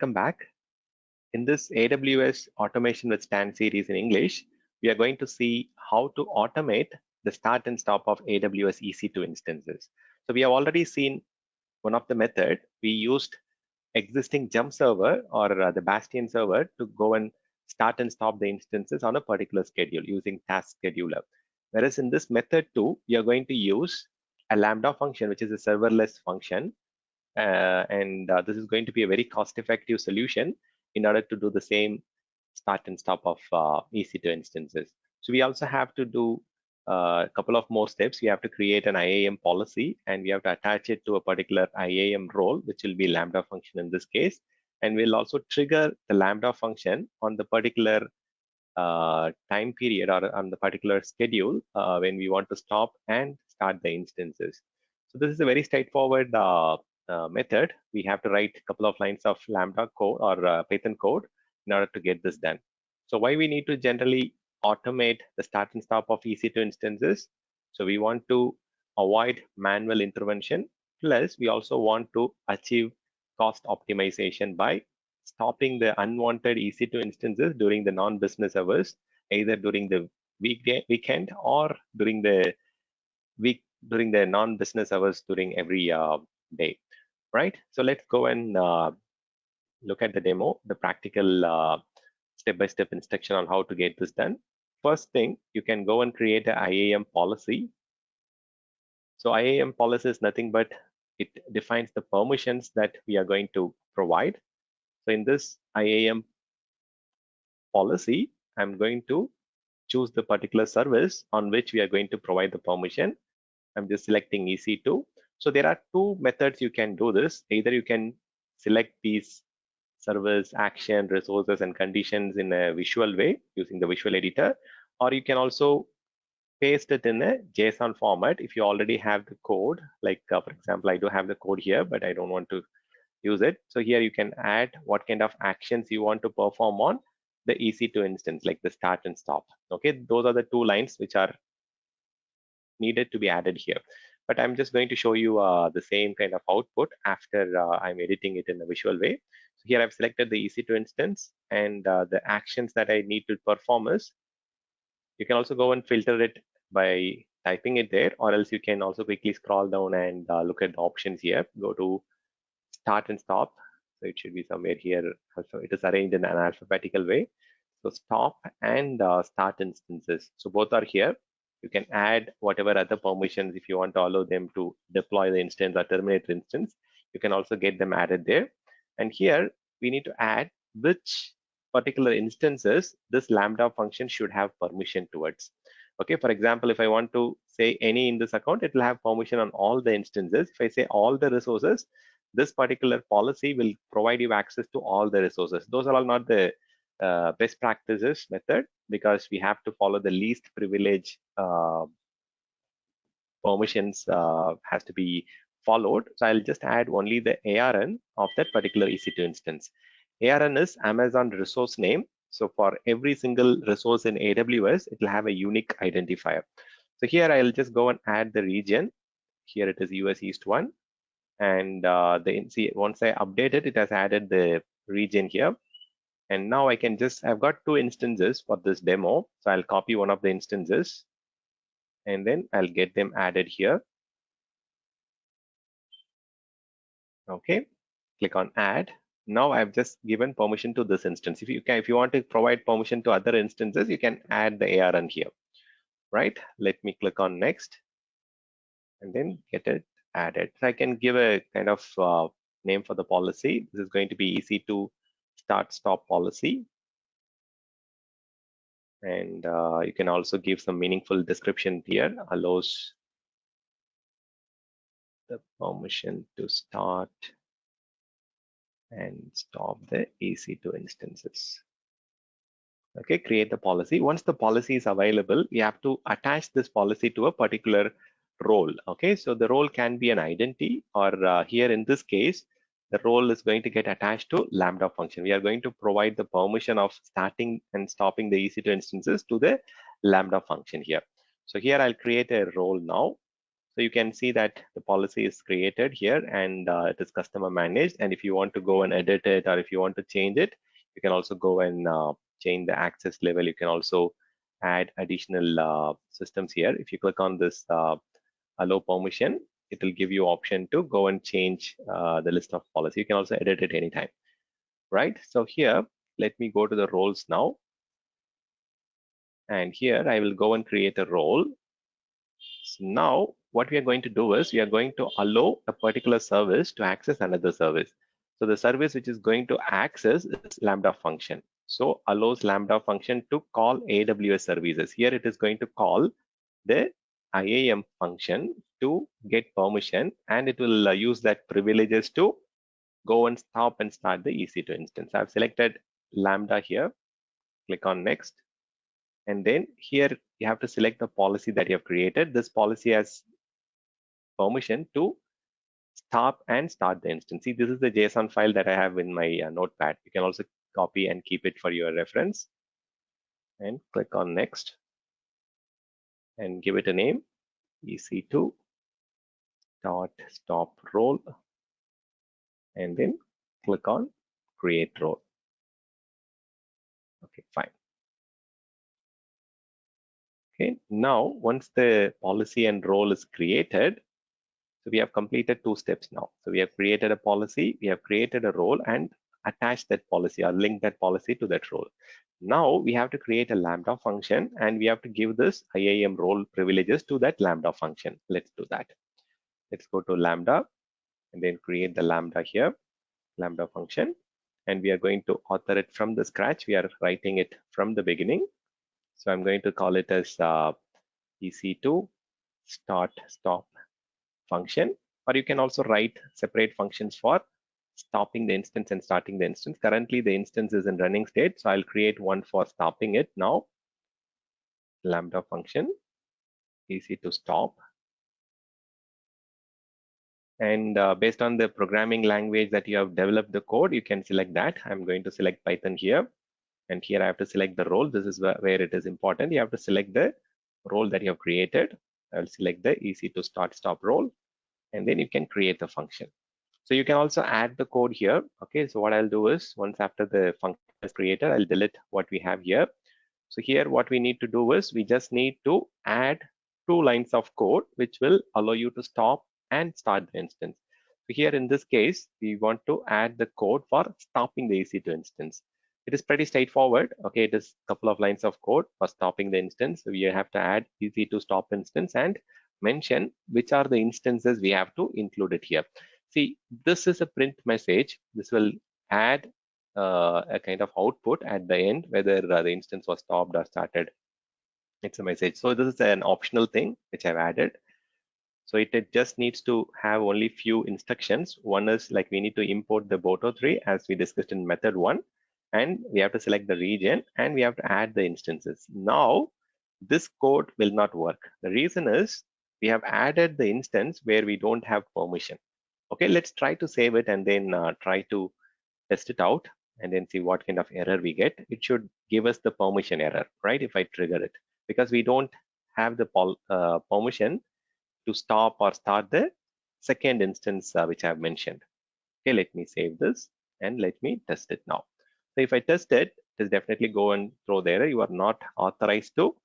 welcome back. In this AWS Automation with Stan series in English, we are going to see how to automate the start and stop of AWS EC2 instances. So we have already seen one of the method. We used existing jump server or the Bastion server to go and start and stop the instances on a particular schedule using task scheduler. Whereas in this method too, we are going to use a Lambda function, which is a serverless function. This is going to be a very cost-effective solution in order to do the same start and stop of EC2 instances. So we also have to do a couple of more steps. We have to create an IAM policy, and we have to attach it to a particular IAM role, which will be Lambda function in this case. And we'll also trigger the Lambda function on the particular time period or on the particular schedule when we want to stop and start the instances. So this is a very straightforward method. We have to write a couple of lines of Lambda code or Python code in order to get this done. So why we need to generally automate the start and stop of EC2 instances? So we want to avoid manual intervention. Plus, we also want to achieve cost optimization by stopping the unwanted EC2 instances during the non-business hours, either during the weekend or during the week during the non-business hours during every day. Right, so let's go and look at the demo, the practical step-by-step instruction on how to get this done. First thing, you can go and create an IAM policy. So IAM policy is nothing but it defines the permissions that we are going to provide. So in this IAM policy, I'm going to choose the particular service on which we are going to provide the permission. I'm just selecting EC2. So there are two methods you can do this. Either you can select these service, action, resources, and conditions in a visual way using the visual editor, or you can also paste it in a JSON format if you already have the code. Like for example, I do have the code here, but I don't want to use it. So here you can add what kind of actions you want to perform on the EC2 instance, like the start and stop. Okay, those are the two lines which are needed to be added here. But I'm just going to show you the same kind of output after I'm editing it in a visual way. So here I've selected the EC2 instance, and the actions that I need to perform is, you can also go and filter it by typing it there, or else you can also quickly scroll down and look at the options here. Go to start and stop. So it should be somewhere here. So it is arranged in an alphabetical way. So stop and start instances. So both are here. You can add whatever other permissions if you want to allow them to deploy the instance or terminate the instance. You can also get them added there. And here we need to add which particular instances this Lambda function should have permission towards. Okay, for example, if I want to say any in this account, it will have permission on all the instances. If I say all the resources, this particular policy will provide you access to all the resources. Those are all not the best practices method, because we have to follow the least privilege permissions has to be followed. So I'll just add only the ARN of that particular EC2 instance. ARN is Amazon resource name. So for every single resource in AWS, it will have a unique identifier. So here I'll just go and add the region. Here it is US East 1. And once I update it, it has added the region here. And now I can I've got two instances for this demo. So I'll copy one of the instances and then I'll get them added here. Okay, click on add. Now I've just given permission to this instance. If you want to provide permission to other instances, you can add the ARN here, right? Let me click on next and then get it added. So I can give a kind of name for the policy. This is going to be EC2 start stop policy. And you can also give some meaningful description here. Allows the permission to start and stop the EC2 instances. Okay, create the policy. Once the policy is available, you have to attach this policy to a particular role. Okay, so the role can be an identity, or here in this case, the role is going to get attached to Lambda function. We are going to provide the permission of starting and stopping the EC2 instances to the Lambda function here. So here I'll create a role now. So you can see that the policy is created here and it is customer managed. And if you want to go and edit it, or if you want to change it, you can also go and change the access level. You can also add additional systems here. If you click on this allow permission, it will give you option to go and change the list of policy. You can also edit it anytime, right? So here, let me go to the roles now. And here I will go and create a role. So now what we are going to do is we are going to allow a particular service to access another service. So the service which is going to access is Lambda function. So allows Lambda function to call AWS services. Here it is going to call the IAM function to get permission, and it will use that privileges to go and stop and start the EC2 instance. I've selected Lambda here, click on next. And then here you have to select the policy that you have created. This policy has permission to stop and start the instance. See, this is the JSON file that I have in my notepad. You can also copy and keep it for your reference. And click on next and give it a name, EC2 dot stop role, and then click on create role. Okay, fine. Okay, now once the policy and role is created, so we have completed 2 steps now. So we have created a policy, we have created a role, and attached that policy or link that policy to that role. Now we have to create a Lambda function, and we have to give this IAM role privileges to that Lambda function. Let's do that. Let's go to Lambda and then create the Lambda here, Lambda function. And we are going to author it from the scratch. We are writing it from the beginning. So I'm going to call it as EC2 start stop function, or you can also write separate functions for stopping the instance and starting the instance. Currently the instance is in running state, so I'll create one for stopping it now. Lambda function EC2 stop, and based on the programming language that you have developed the code, you can select that. I'm going to select Python here, and here I have to select the role. This is where it is important. You have to select the role that you have created. I'll select the EC2 start stop role, and then you can create the function. So you can also add the code here. Okay, so what I'll do is once after the function is created, I'll delete what we have here. So here what we need to do is we just need to add 2 lines of code which will allow you to stop and start the instance. So here in this case, we want to add the code for stopping the EC2 instance. It is pretty straightforward. Okay, it is a couple of lines of code for stopping the instance. So we have to add EC2 stop instance and mention which are the instances we have to include it here. See, this is a print message. This will add a kind of output at the end, whether the instance was stopped or started. It's a message. So this is an optional thing which I've added. So it just needs to have only few instructions. One is like we need to import the Boto3 as we discussed in method 1, and we have to select the region and we have to add the instances. Now this code will not work. The reason is we have added the instance where we don't have permission. Okay, let's try to save it and then try to test it out and then see what kind of error we get. It should give us the permission error, right? If I trigger it, because we don't have the permission to stop or start the second instance which I've mentioned. Okay, let me save this and let me test it now. So if I test it, it is definitely go and throw the error. You are not authorized to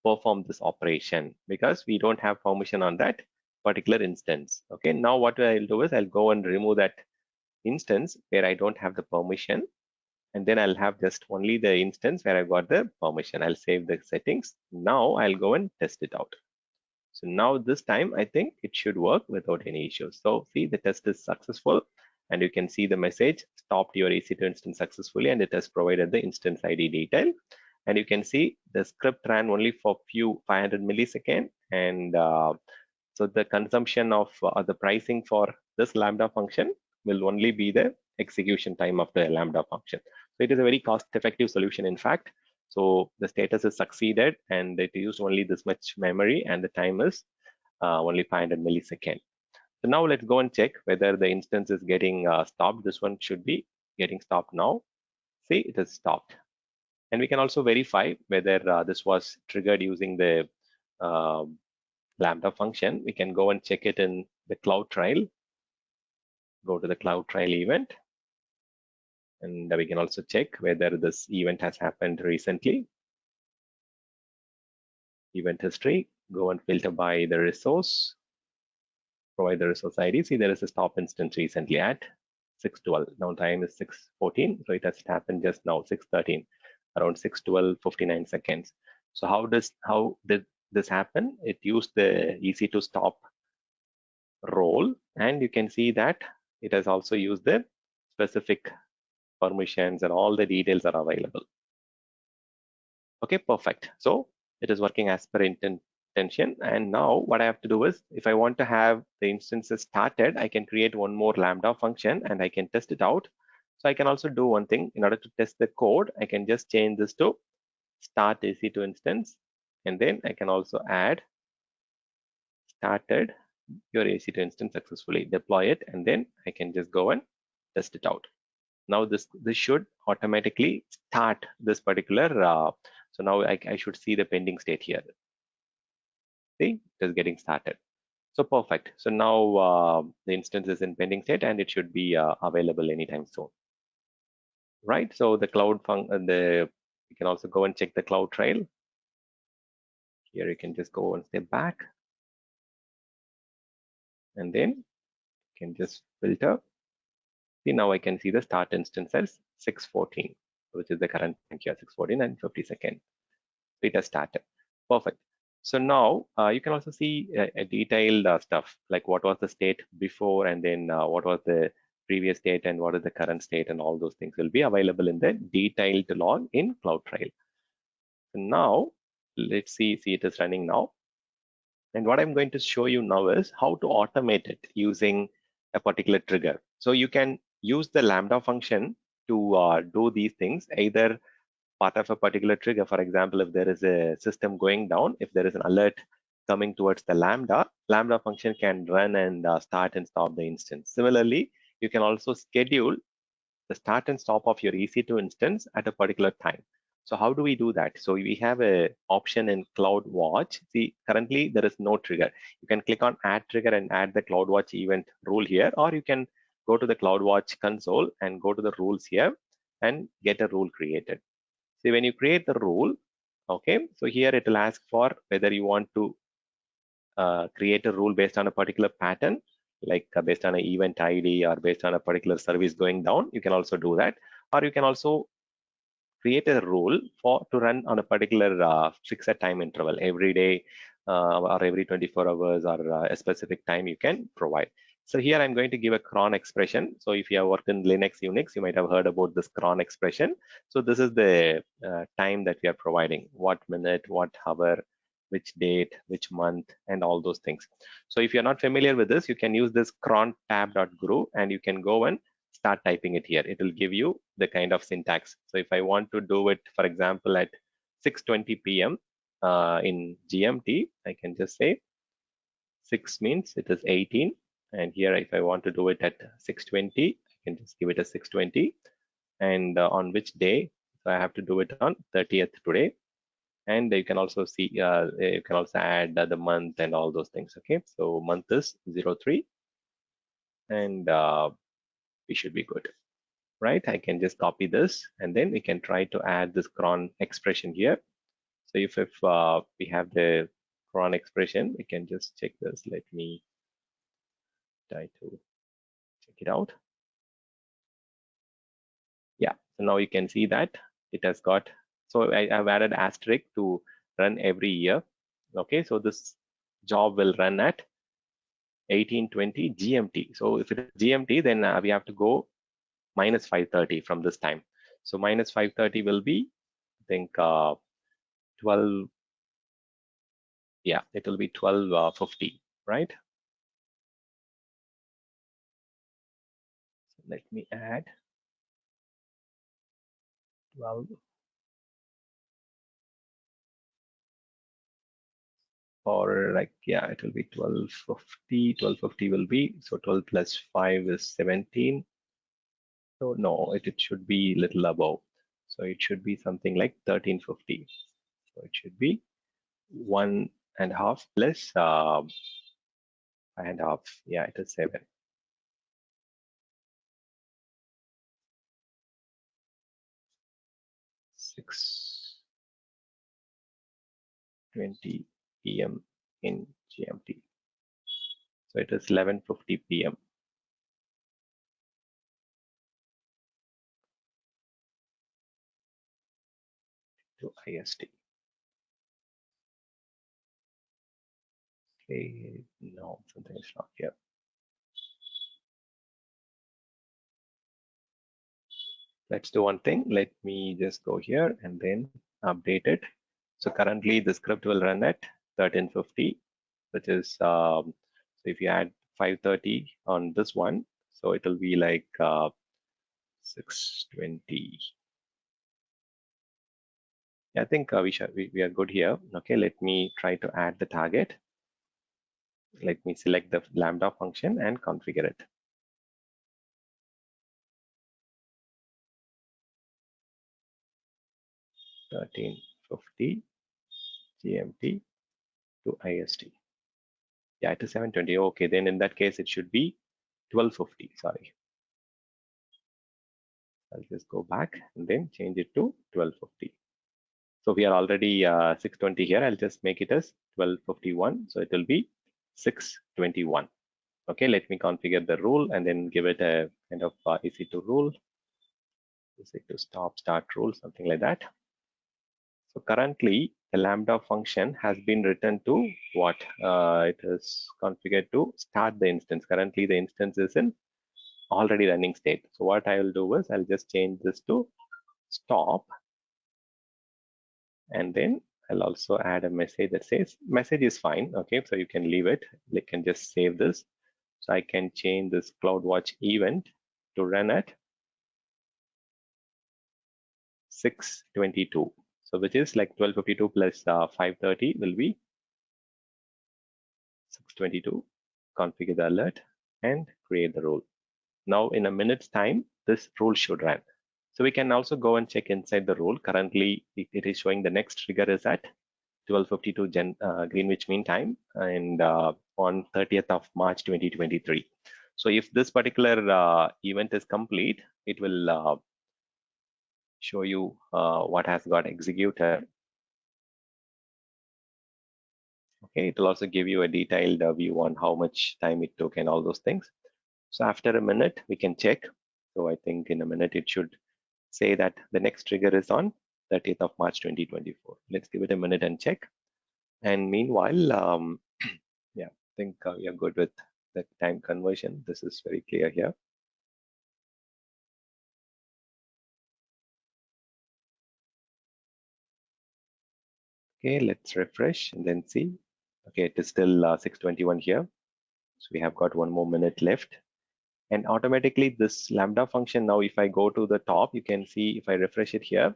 perform this operation because we don't have permission on that particular instance. Okay, now what I'll do is I'll go and remove that instance where I don't have the permission, and then I'll have just only the instance where I got the permission. I'll save the settings. Now I'll go and test it out. So now this time I think it should work without any issues. So see, the test is successful, and you can see the message stopped your EC2 instance successfully, and it has provided the instance ID detail. And you can see the script ran only for 500 milliseconds, and so the consumption of the pricing for this Lambda function will only be the execution time of the Lambda function. So it is a very cost-effective solution, in fact. So the status is succeeded, and it used only this much memory, and the time is only 500 milliseconds. So now let's go and check whether the instance is getting stopped. This one should be getting stopped now. See, it is stopped. And we can also verify whether this was triggered using the Lambda function, we can go and check it in the cloud trial. Go to the cloud trial event, and we can also check whether this event has happened recently. Event history, go and filter by the resource, provide the resource ID. See, there is a stop instance recently at 6:12. Now time is 6:14, so it has happened just now, 6:13, around 6:12, 59 seconds. So how did this happen? It used the EC2 stop role, and you can see that it has also used the specific permissions, and all the details are available. Okay, perfect. So it is working as per intention. And now what I have to do is, if I want to have the instances started, I can create one more Lambda function and I can test it out. So I can also do one thing. In order to test the code, I can just change this to start EC2 instance, and then I can also add started your EC2 instance successfully, deploy it, and then I can just go and test it out. Now this should automatically start this particular. So now I should see the pending state here. See, it is getting started. So perfect. So now the instance is in pending state, and it should be available anytime soon. Right. So the cloud you can also go and check the cloud trail. Here you can just go one step back, and then you can just filter. See, now I can see the start instance as 6:14, which is the current time here, 6:14 and 50 seconds. It has started. Perfect. So now you can also see a detailed stuff, like what was the state before, and then what was the previous state, and what is the current state, and all those things will be available in the detailed log in CloudTrail. So now let's see it is running now. And what I'm going to show you now is how to automate it using a particular trigger. So you can use the Lambda function to do these things, either part of a particular trigger. For example, if there is a system going down, if there is an alert coming towards the Lambda function can run and start and stop the instance. Similarly, you can also schedule the start and stop of your EC2 instance at a particular time. So how do we do that? So we have a option in CloudWatch. See, currently there is no trigger. You can click on add trigger and add the CloudWatch event rule here, or you can go to the CloudWatch console and go to the rules here and get a rule created. See, when you create the rule, okay, so here it will ask for whether you want to create a rule based on a particular pattern, like based on an event ID or based on a particular service going down. You can also do that, or you can also create a rule to run on a particular fixed time interval every day or every 24 hours, or a specific time you can provide. So here I'm going to give a cron expression. So if you have worked in Linux, Unix, you might have heard about this cron expression. So this is the time that we are providing, what minute, what hour, which date, which month, and all those things. So if you're not familiar with this, you can use this cron tab.gru, and you can go and start typing it here. It will give you the kind of syntax. So if I want to do it, for example, at 6:20 p.m. In GMT, I can just say 6 means it is 18. And here, if I want to do it at 6:20, I can just give it a 6:20. And on which day? So I have to do it on 30th today. And you can also see, you can also add the month and all those things. Okay, so month is 03, and we should be good, right? I can just copy this, and then we can try to add this cron expression here. So if we have the cron expression, we can just check this. Let me try to check it out. Yeah, so now you can see that it has got, so I've added asterisk to run every year. Okay, so this job will run at 18:20 GMT. So if it is GMT, then we have to go minus 5:30 from this time. So minus 5:30 will be, I think, 12. Yeah, it will be 12:50, right? So let me add 12, or like, yeah, it will be 12:50. 12:50 will be, so 12 plus 5 is 17. So no, it should be little above. So it should be something like 13:50. So it should be 1 and half plus 5.5. Yeah, it is 7. 6:20 p.m. in GMT. So it is 11:50 p.m. to IST. Okay, no, something is not here. Let's do one thing. Let me just go here and then update it. So currently the script will run at 1350, which is so if you add 530 on this one, so it will be like 620. I think we are good here. Okay, let me try to add the target. Let me select the Lambda function and configure it. 1350 GMT to IST. Yeah, it is 720. Okay, then in that case, it should be 1250. Sorry. I'll just go back and then change it to 1250. So we are already 620 here. I'll just make it as 1251. So it will be 621. Okay, let me configure the rule and then give it a kind of EC2 rule. EC2 start rule, something like that. So currently the Lambda function has been written to what? It is configured to start the instance. Currently the instance is in already running state. So what I will do is I'll just change this to stop, and then I'll also add a message that says message is fine. Okay, so you can leave it. You can just save this. So I can change this CloudWatch event to run at 6:22. So which is like 12:52 plus 5:30 will be 6:22. Configure the alert and create the rule. Now in a minute's time, this rule should run. So we can also go and check inside the rule. Currently, it is showing the next trigger is at 12:52 Greenwich Mean Time and on 30th of March 2023. So if this particular event is complete, it will show you what has got executed. Okay, it will also give you a detailed view on how much time it took and all those things. So after a minute, we can check. So I think in a minute, it should say that the next trigger is on 30th of March 2024. Let's give it a minute and check. And meanwhile, yeah, I think we are good with the time conversion. This is very clear here. Okay, let's refresh and then see. Okay, it is still 6:21 here. So we have got 1 more minute left. And automatically this Lambda function, now if I go to the top, you can see if I refresh it here,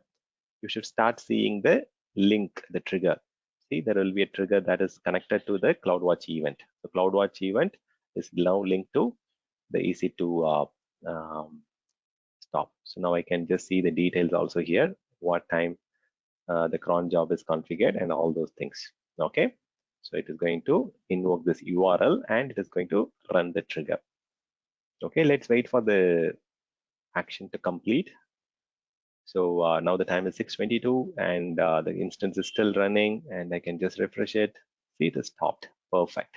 you should start seeing the link, the trigger. See, there will be a trigger that is connected to the CloudWatch event. The CloudWatch event is now linked to the EC2 stop. So now I can just see the details also here, what time the cron job is configured and all those things. Okay, so it is going to invoke this URL and it is going to run the trigger. Okay, let's wait for the action to complete. So now the time is 6:22 and the instance is still running, and I can just refresh it. See, it is stopped. Perfect.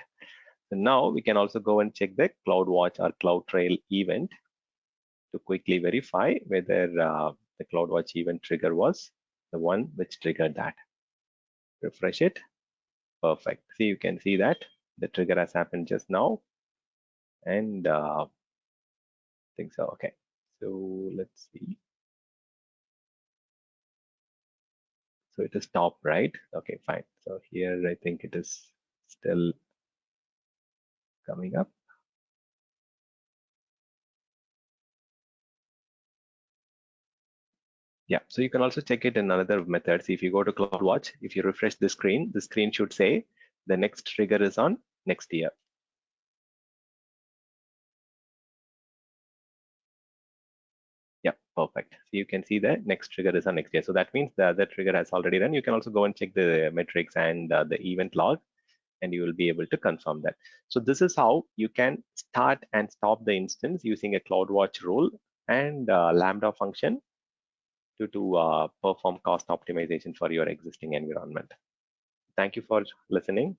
So now we can also go and check the CloudWatch or CloudTrail event to quickly verify whether the CloudWatch event trigger was the one which triggered that. Refresh it. Perfect. See, you can see that the trigger has happened just now, and I think so. Okay. So let's see. So it is top, right? Okay, fine. So here I think it is still coming up. Yeah, so you can also check it in another method. See, if you go to CloudWatch, if you refresh the screen should say the next trigger is on next year. Yeah, perfect. So you can see the next trigger is on next year. So that means the other trigger has already run. You can also go and check the metrics and the event log. and you will be able to confirm that. So this is how you can start and stop the instance using a CloudWatch rule and Lambda function to perform cost optimization for your existing environment. Thank you for listening.